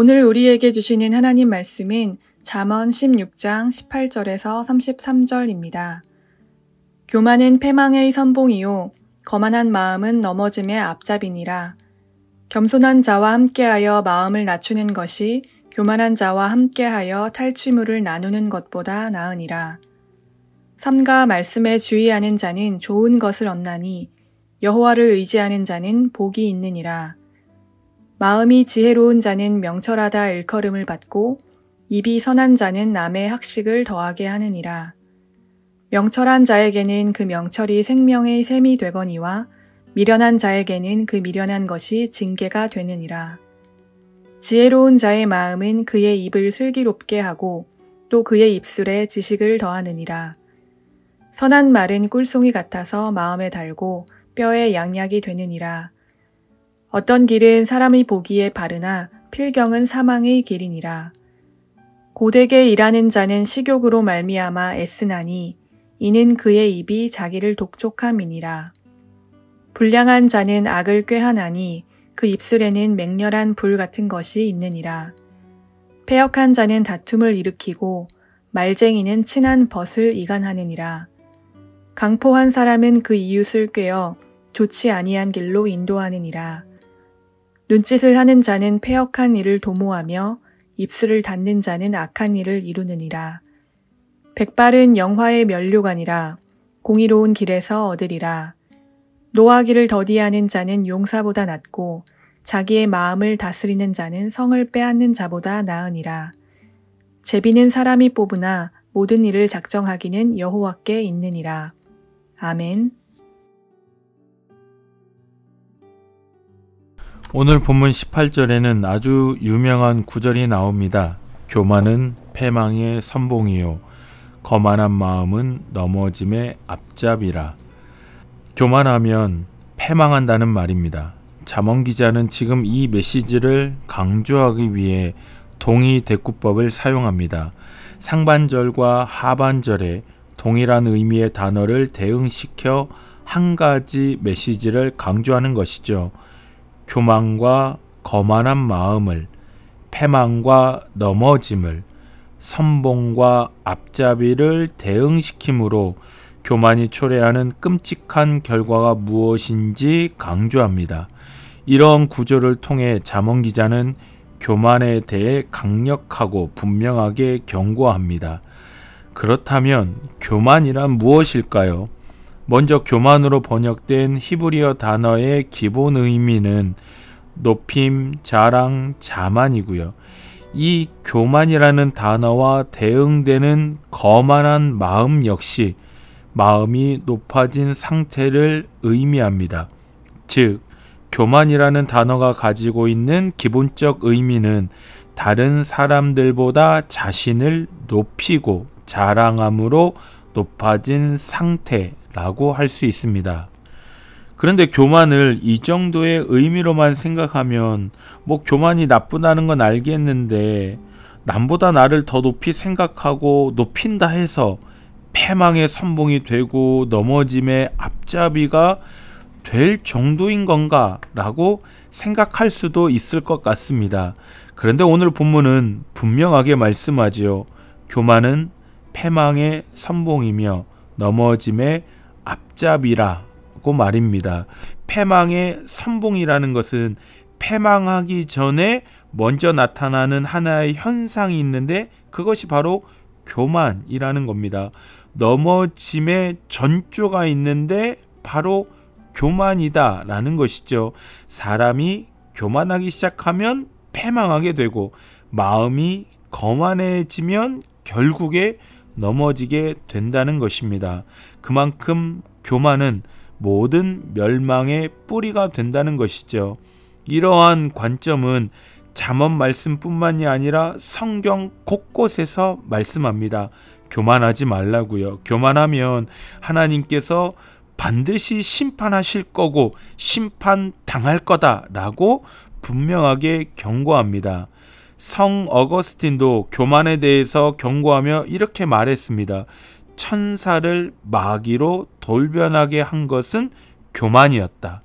오늘 우리에게 주시는 하나님 말씀은 잠언 16장 18절에서 33절입니다. 교만은 패망의 선봉이요 거만한 마음은 넘어짐의 앞잡이니라. 겸손한 자와 함께하여 마음을 낮추는 것이 교만한 자와 함께하여 탈취물을 나누는 것보다 나으니라. 삼가 말씀에 주의하는 자는 좋은 것을 얻나니 여호와를 의지하는 자는 복이 있느니라. 마음이 지혜로운 자는 명철하다 일컬음을 받고 입이 선한 자는 남의 학식을 더하게 하느니라. 명철한 자에게는 그 명철이 생명의 샘이 되거니와 미련한 자에게는 그 미련한 것이 징계가 되느니라. 지혜로운 자의 마음은 그의 입을 슬기롭게 하고 또 그의 입술에 지식을 더하느니라. 선한 말은 꿀송이 같아서 마음에 달고 뼈에 양약이 되느니라. 어떤 길은 사람이 보기에 바르나 필경은 사망의 길이니라. 고되게 일하는 자는 식욕으로 말미암아 애쓰나니 이는 그의 입이 자기를 독촉함이니라. 불량한 자는 악을 꾀하나니 그 입술에는 맹렬한 불 같은 것이 있느니라. 패역한 자는 다툼을 일으키고 말쟁이는 친한 벗을 이간하느니라. 강포한 사람은 그 이웃을 꾀어 좋지 아니한 길로 인도하느니라. 눈짓을 하는 자는 패역한 일을 도모하며 입술을 닫는 자는 악한 일을 이루느니라. 백발은 영화의 면류관이라 공의로운 길에서 얻으리라. 노하기를 더디하는 자는 용사보다 낫고 자기의 마음을 다스리는 자는 성을 빼앗는 자보다 나으니라. 제비는 사람이 뽑으나 모든 일을 작정하기는 여호와께 있느니라. 아멘. 오늘 본문 18절에는 아주 유명한 구절이 나옵니다. 교만은 패망의 선봉이요 거만한 마음은 넘어짐의 앞잡이라. 교만하면 패망한다는 말입니다. 잠언 기자는 지금 이 메시지를 강조하기 위해 동의 대꾸법을 사용합니다. 상반절과 하반절에 동일한 의미의 단어를 대응시켜 한 가지 메시지를 강조하는 것이죠. 교만과 거만한 마음을, 패망과 넘어짐을, 선봉과 앞잡이를 대응시키므로 교만이 초래하는 끔찍한 결과가 무엇인지 강조합니다. 이런 구조를 통해 잠언 기자는 교만에 대해 강력하고 분명하게 경고합니다. 그렇다면 교만이란 무엇일까요? 먼저 교만으로 번역된 히브리어 단어의 기본 의미는 높임, 자랑, 자만이고요. 이 교만이라는 단어와 대응되는 거만한 마음 역시 마음이 높아진 상태를 의미합니다. 즉, 교만이라는 단어가 가지고 있는 기본적 의미는 다른 사람들보다 자신을 높이고 자랑함으로 높아진 상태라고 할 수 있습니다. 그런데 교만을 이 정도의 의미로만 생각하면 교만이 나쁘다는 건 알겠는데 남보다 나를 더 높이 생각하고 높인다 해서 패망의 선봉이 되고 넘어짐의 앞잡이가 될 정도인 건가? 라고 생각할 수도 있을 것 같습니다. 그런데 오늘 본문은 분명하게 말씀하지요. 교만은 패망의 선봉이며 넘어짐의 앞잡이라고 말입니다. 패망의 선봉이라는 것은 패망하기 전에 먼저 나타나는 하나의 현상이 있는데 그것이 바로 교만이라는 겁니다. 넘어짐의 전조가 있는데 바로 교만이다 라는 것이죠. 사람이 교만하기 시작하면 패망하게 되고 마음이 거만해지면 결국에 넘어지게 된다는 것입니다. 그만큼 교만은 모든 멸망의 뿌리가 된다는 것이죠. 이러한 관점은 잠언 말씀뿐만이 아니라 성경 곳곳에서 말씀합니다. 교만하지 말라고요. 교만하면 하나님께서 반드시 심판하실 거고 심판당할 거다라고 분명하게 경고합니다. 성 어거스틴도 교만에 대해서 경고하며 이렇게 말했습니다. 천사를 마귀로 돌변하게 한 것은 교만이었다.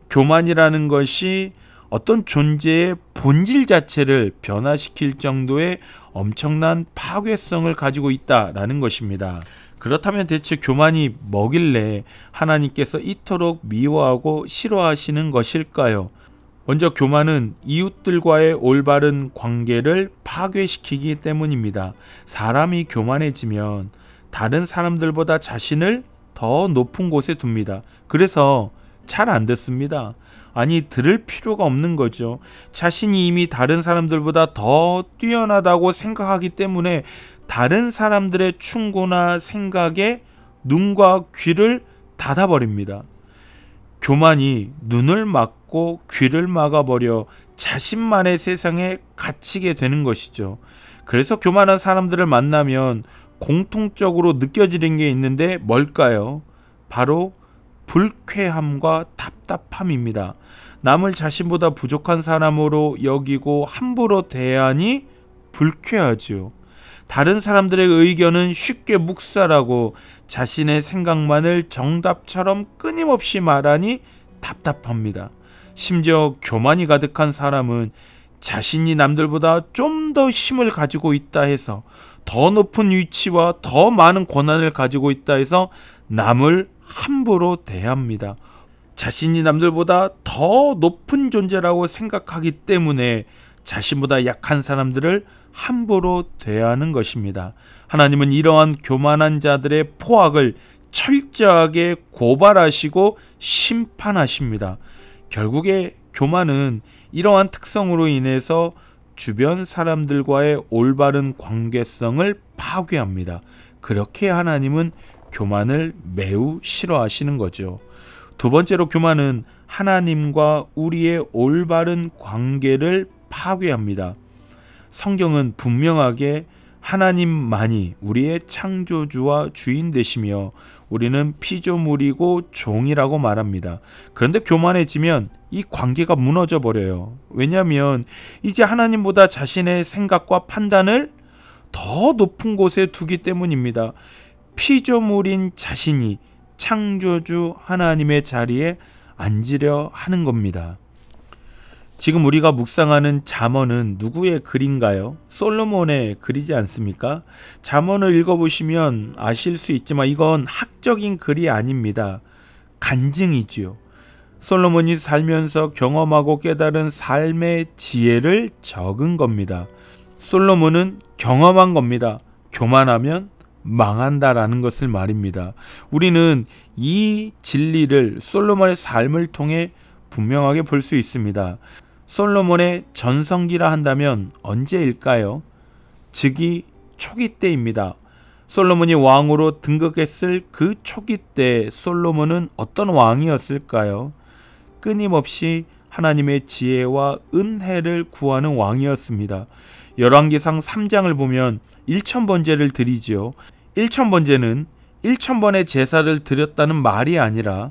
교만이라는 것이 어떤 존재의 본질 자체를 변화시킬 정도의 엄청난 파괴성을 가지고 있다라는 것입니다. 그렇다면 대체 교만이 뭐길래 하나님께서 이토록 미워하고 싫어하시는 것일까요? 먼저 교만은 이웃들과의 올바른 관계를 파괴시키기 때문입니다. 사람이 교만해지면 다른 사람들보다 자신을 더 높은 곳에 둡니다. 그래서 잘 안 듣습니다. 아니, 들을 필요가 없는 거죠. 자신이 이미 다른 사람들보다 더 뛰어나다고 생각하기 때문에 다른 사람들의 충고나 생각에 눈과 귀를 닫아버립니다. 교만이 눈을 막고 귀를 막아버려 자신만의 세상에 갇히게 되는 것이죠. 그래서 교만한 사람들을 만나면 공통적으로 느껴지는 게 있는데 뭘까요? 바로 불쾌함과 답답함입니다. 남을 자신보다 부족한 사람으로 여기고 함부로 대하니 불쾌하지요. 다른 사람들의 의견은 쉽게 묵살하고 자신의 생각만을 정답처럼 끊임없이 말하니 답답합니다. 심지어 교만이 가득한 사람은 자신이 남들보다 좀 더 힘을 가지고 있다 해서, 더 높은 위치와 더 많은 권한을 가지고 있다 해서 남을 함부로 대합니다. 자신이 남들보다 더 높은 존재라고 생각하기 때문에 자신보다 약한 사람들을 함부로 대하는 것입니다. 하나님은 이러한 교만한 자들의 포악을 철저하게 고발하시고 심판하십니다. 결국에 교만은 이러한 특성으로 인해서 주변 사람들과의 올바른 관계성을 파괴합니다. 그렇게 하나님은 교만을 매우 싫어하시는 거죠. 두 번째로 교만은 하나님과 우리의 올바른 관계를 파괴합니다. 성경은 분명하게 하나님만이 우리의 창조주와 주인 되시며 우리는 피조물이고 종이라고 말합니다. 그런데 교만해지면 이 관계가 무너져 버려요. 왜냐하면 이제 하나님보다 자신의 생각과 판단을 더 높은 곳에 두기 때문입니다. 피조물인 자신이 창조주 하나님의 자리에 앉으려 하는 겁니다. 지금 우리가 묵상하는 잠언은 누구의 글인가요? 솔로몬의 글이지 않습니까? 잠언을 읽어보시면 아실 수 있지만 이건 학적인 글이 아닙니다. 간증이지요. 솔로몬이 살면서 경험하고 깨달은 삶의 지혜를 적은 겁니다. 솔로몬은 경험한 겁니다. 교만하면 망한다라는 것을 말입니다. 우리는 이 진리를 솔로몬의 삶을 통해 분명하게 볼 수 있습니다. 솔로몬의 전성기라 한다면 언제일까요? 즉위 초기 때입니다. 솔로몬이 왕으로 등극했을 그 초기 때 솔로몬은 어떤 왕이었을까요? 끊임없이 하나님의 지혜와 은혜를 구하는 왕이었습니다. 열왕기상 3장을 보면 1000번제를 드리지요. 1000번제는 1000번의 제사를 드렸다는 말이 아니라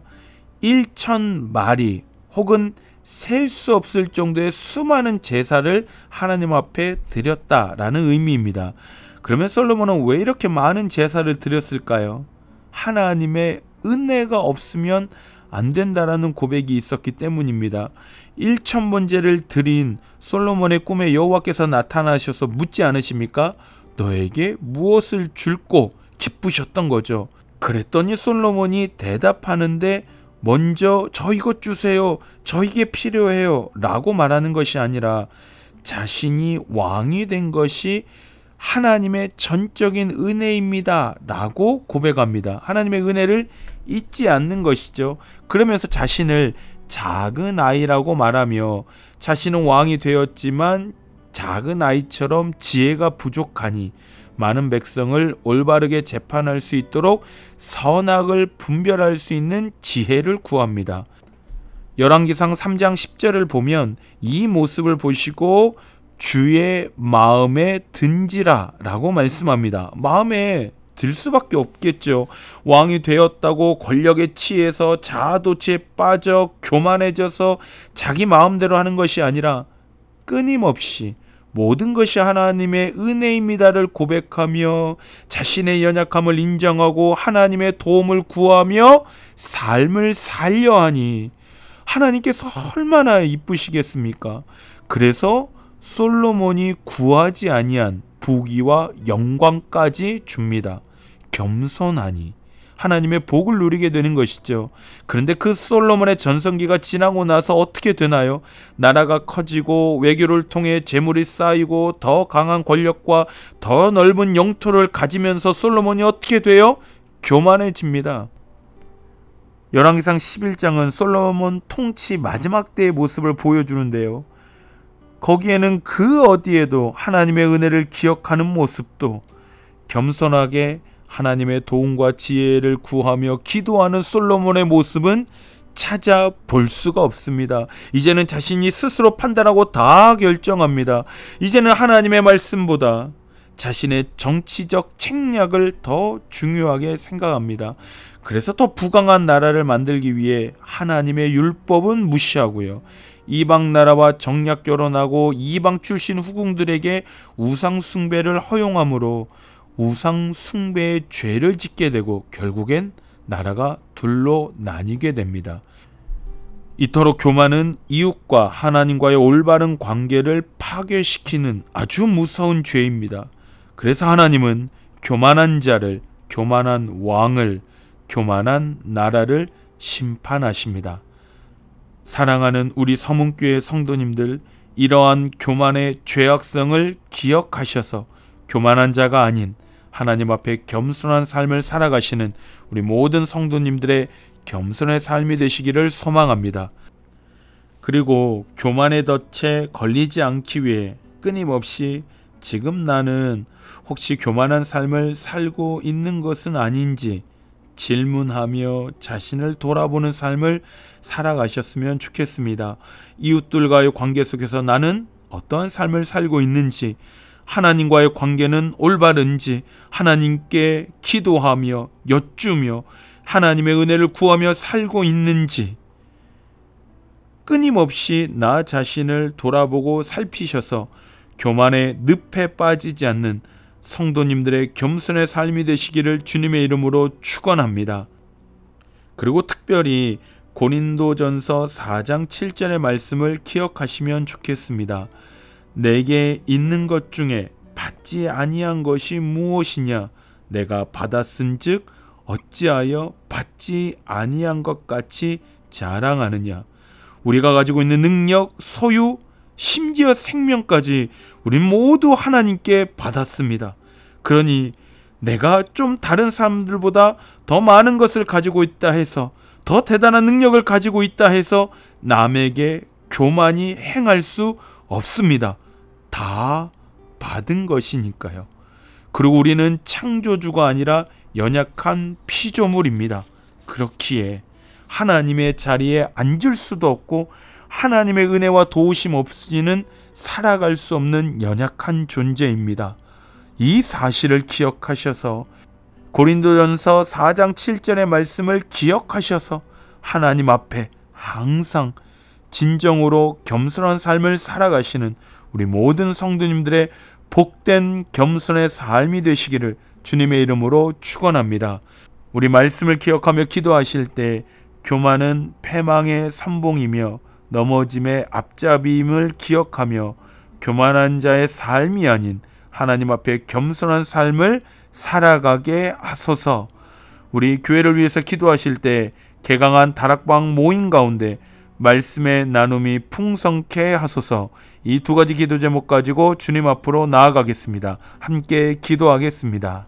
1000마리 혹은 셀 수 없을 정도의 수많은 제사를 하나님 앞에 드렸다라는 의미입니다. 그러면 솔로몬은 왜 이렇게 많은 제사를 드렸을까요? 하나님의 은혜가 없으면 안 된다라는 고백이 있었기 때문입니다. 1000번제를 드린 솔로몬의 꿈에 여호와께서 나타나셔서 묻지 않으십니까? 너에게 무엇을 줄고 기쁘셨던 거죠. 그랬더니 솔로몬이 대답하는데 먼저 저 이것 주세요, 저 이게 필요해요 라고 말하는 것이 아니라 자신이 왕이 된 것이 하나님의 전적인 은혜입니다 라고 고백합니다. 하나님의 은혜를 잊지 않는 것이죠. 그러면서 자신을 작은 아이라고 말하며 자신은 왕이 되었지만 작은 아이처럼 지혜가 부족하니 많은 백성을 올바르게 재판할 수 있도록 선악을 분별할 수 있는 지혜를 구합니다. 열왕기상 3장 10절을 보면 이 모습을 보시고 주의 마음에 든지라 라고 말씀합니다. 마음에 들 수밖에 없겠죠. 왕이 되었다고 권력에 취해서 자아도취에 빠져 교만해져서 자기 마음대로 하는 것이 아니라 끊임없이 모든 것이 하나님의 은혜입니다를 고백하며 자신의 연약함을 인정하고 하나님의 도움을 구하며 삶을 살려 하니 하나님께서 얼마나 이쁘시겠습니까? 그래서 솔로몬이 구하지 아니한 부귀와 영광까지 줍니다. 겸손하니 하나님의 복을 누리게 되는 것이죠. 그런데 그 솔로몬의 전성기가 지나고 나서 어떻게 되나요? 나라가 커지고 외교를 통해 재물이 쌓이고 더 강한 권력과 더 넓은 영토를 가지면서 솔로몬이 어떻게 돼요? 교만해집니다. 열왕기상 11장은 솔로몬 통치 마지막 때의 모습을 보여주는데요. 거기에는 그 어디에도 하나님의 은혜를 기억하는 모습도, 겸손하게 하나님의 도움과 지혜를 구하며 기도하는 솔로몬의 모습은 찾아볼 수가 없습니다. 이제는 자신이 스스로 판단하고 다 결정합니다. 이제는 하나님의 말씀보다 자신의 정치적 책략을 더 중요하게 생각합니다. 그래서 더 부강한 나라를 만들기 위해 하나님의 율법은 무시하고요. 이방 나라와 정략 결혼하고 이방 출신 후궁들에게 우상 숭배를 허용함으로 우상 숭배의 죄를 짓게 되고 결국엔 나라가 둘로 나뉘게 됩니다. 이토록 교만은 이웃과 하나님과의 올바른 관계를 파괴시키는 아주 무서운 죄입니다. 그래서 하나님은 교만한 자를, 교만한 왕을, 교만한 나라를 심판하십니다. 사랑하는 우리 서문교회 성도님들, 이러한 교만의 죄악성을 기억하셔서 교만한 자가 아닌 하나님 앞에 겸손한 삶을 살아가시는 우리 모든 성도님들의 겸손의 삶이 되시기를 소망합니다. 그리고 교만의 덫에 걸리지 않기 위해 끊임없이 지금 나는 혹시 교만한 삶을 살고 있는 것은 아닌지 질문하며 자신을 돌아보는 삶을 살아가셨으면 좋겠습니다. 이웃들과의 관계 속에서 나는 어떠한 삶을 살고 있는지, 하나님과의 관계는 올바른지, 하나님께 기도하며 여쭈며 하나님의 은혜를 구하며 살고 있는지 끊임없이 나 자신을 돌아보고 살피셔서 교만의 늪에 빠지지 않는 성도님들의 겸손의 삶이 되시기를 주님의 이름으로 축원합니다. 그리고 특별히 고린도전서 4장 7절의 말씀을 기억하시면 좋겠습니다. 내게 있는 것 중에 받지 아니한 것이 무엇이냐? 내가 받았은즉 어찌하여 받지 아니한 것 같이 자랑하느냐? 우리가 가지고 있는 능력, 소유, 심지어 생명까지 우리 모두 하나님께 받았습니다. 그러니 내가 좀 다른 사람들보다 더 많은 것을 가지고 있다 해서, 더 대단한 능력을 가지고 있다 해서 남에게 교만이 행할 수 없습니다. 다 받은 것이니까요. 그리고 우리는 창조주가 아니라 연약한 피조물입니다. 그렇기에 하나님의 자리에 앉을 수도 없고 하나님의 은혜와 도우심 없이는 살아갈 수 없는 연약한 존재입니다. 이 사실을 기억하셔서 고린도전서 4장 7절의 말씀을 기억하셔서 하나님 앞에 항상 진정으로 겸손한 삶을 살아가시는 우리 모든 성도님들의 복된 겸손의 삶이 되시기를 주님의 이름으로 축원합니다. 우리 말씀을 기억하며 기도하실 때 교만은 패망의 선봉이며 넘어짐의 앞잡이임을 기억하며 교만한 자의 삶이 아닌 하나님 앞에 겸손한 삶을 살아가게 하소서. 우리 교회를 위해서 기도하실 때 개강한 다락방 모임 가운데 말씀의 나눔이 풍성케 하소서. 이 두 가지 기도 제목 가지고 주님 앞으로 나아가겠습니다. 함께 기도하겠습니다.